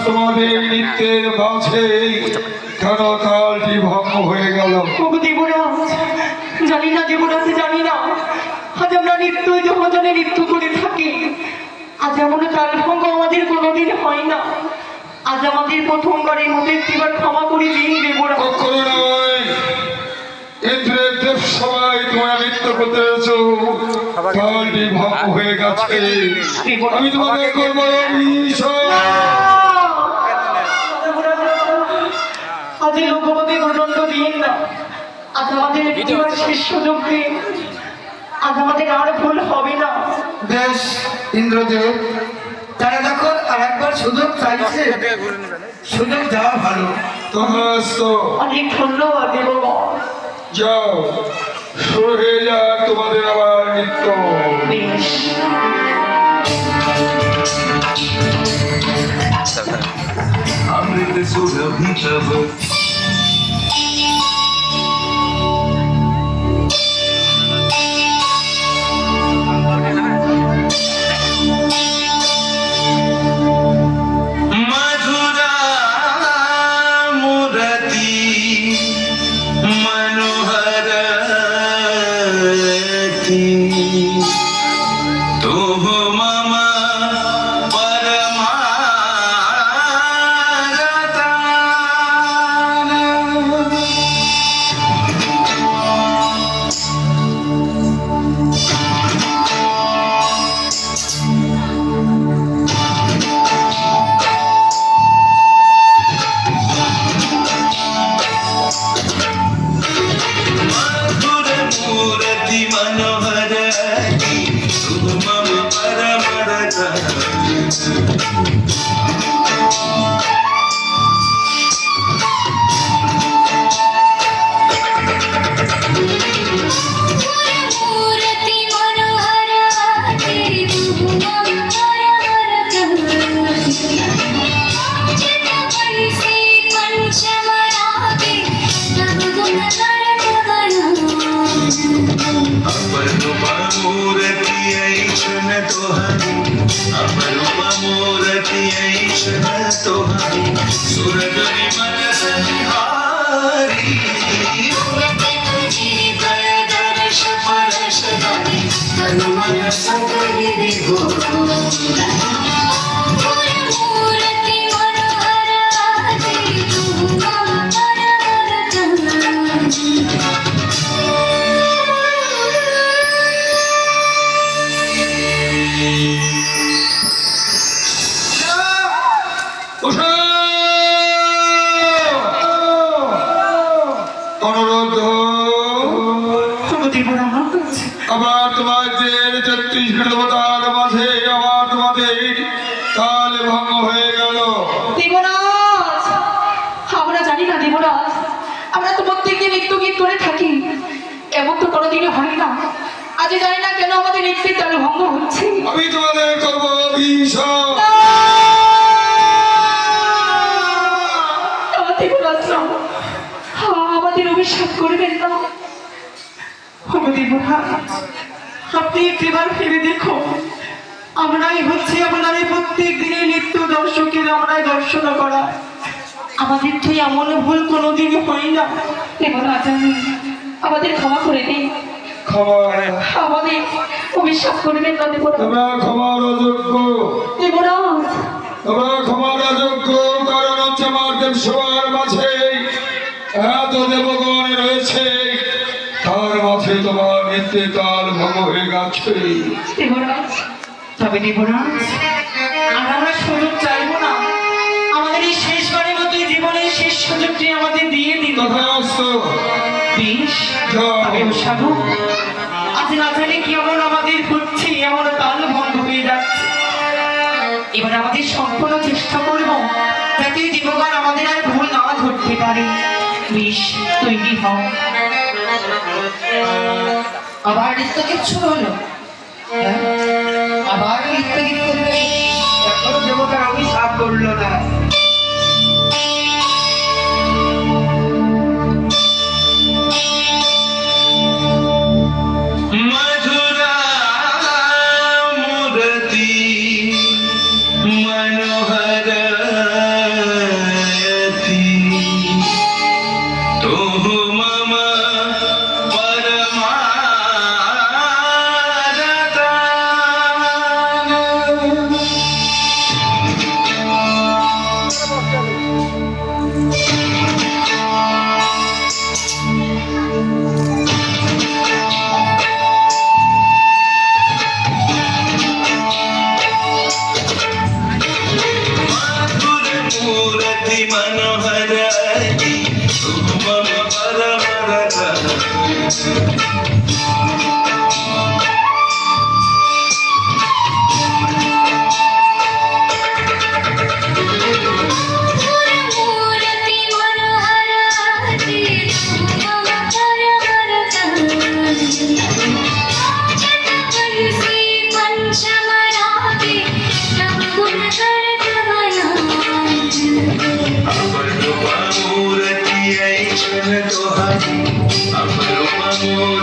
তোমাদের নিত্যের মাঝে কেন তালটি ভঙ্গ হয়ে গেল? জানি না দেবরাজ, জানি না। আজ আমরা নিত্যই যমজনে নৃত্য করে থাকি, আজ এমন তাল ভঙ্গ আমাদের কোনোদিন হয় না। আজ আমাদের প্রথমবারের মতো একটিবার ক্ষমা করে দিন দেবরাজ। কখনো নয়, ইন্দ্রের দেব সবাই তোমরা নৃত্য করতে এসো, তালটি ভঙ্গ হয়ে গেছে। আমি তোমাদের করবো আজ লোকপতি প্রচন্ড দিন না, আজ আমাদের একটিবার শেষ সুযোগ দিন। আজ আমাদের আর ভুল হবে না। বেশ ইন্দ্রদেব, তারা যখন আর একবার সুযোগ চাইছে, সুযোগ দেওয়া ভালো। অনেক ধন্যবাদ দেবগণ। যাও, শুরু হয়ে যাক তোমাদের আবার নৃত্য। বেশ। अमृत सुरभि तब मधुरा मुरती मनोहरती तुह मम আবার তোমাদের ৩৬ দেবতার মাঝে আবার তোমাদের তাল ভঙ্গ হয়ে গেল। দেবরাজ, আমরা জানি না দেবরাজ, আমরা তো প্রত্যেকদিন নৃত্য গীত করে থাকি, এমন তো কোনোদিনই হয় না। আজ জানি না কেন আমাদের নৃত্যের তাল ভঙ্গ হচ্ছে। আমি তোমাদের করবো অভিশাপ। আমাদের অভিশাপ করবেন না। আপনি একবার ভেবে দেখো, আমরাই হচ্ছে আপনাদের প্রত্যেক দিনের নিত্য দর্শকের, আমরাই দর্শন করা। আমাদের তো এমন ভুল কোনোদিনই হয় না। এবার আমাদের ক্ষমা করে দিন। ক্ষমা আমাদের অভিশাপ করবেন না দেবরাজ। তোমরা ক্ষমার অযোগ্য, দেবরাজ তোমরা ক্ষমার অযোগ্য, কারণ হচ্ছে আমার দেব সবার মাঝে এত দেবগণ রয়েছে, তার মাঝে তোমার নিত্যকাল ভঙ্গ হয়ে গেছে। দেবরাজ, তবে দেবরাজ আর আমরা সুযোগ চাইবো না, আমাদের এই শেষবারের মতো এই জীবনের শেষ সুযোগটি আমাদের দিয়ে দিন। তথাস্ত। বেশ, তবে সাধু আজ না জানি কেমন আমাদের হচ্ছে, এমন তাল ভঙ্গ হয়ে যাচ্ছে। এবার আমাদের সম্পূর্ণ চেষ্টা করব যাতে এই দেবগণ আমাদের আর ভুল না ধরতে পারে। বেশ, তৈরি হও। আবার নৃত্যগীত শুরু হলো। হ্যাঁ? আবার নৃত্যগীত করবে। এখনো দেবতার অভিশাপ করলো না। मधुरा मूर्ति मनोहरयति तुः मम मूर्ति मनोहरयति तुः मम मूर्ति मनोहरति मम परमरति पंचमराति तव गुण अपरूपा मूर्ति ऐ क्षण तोहारी अपरूपा मूर्ति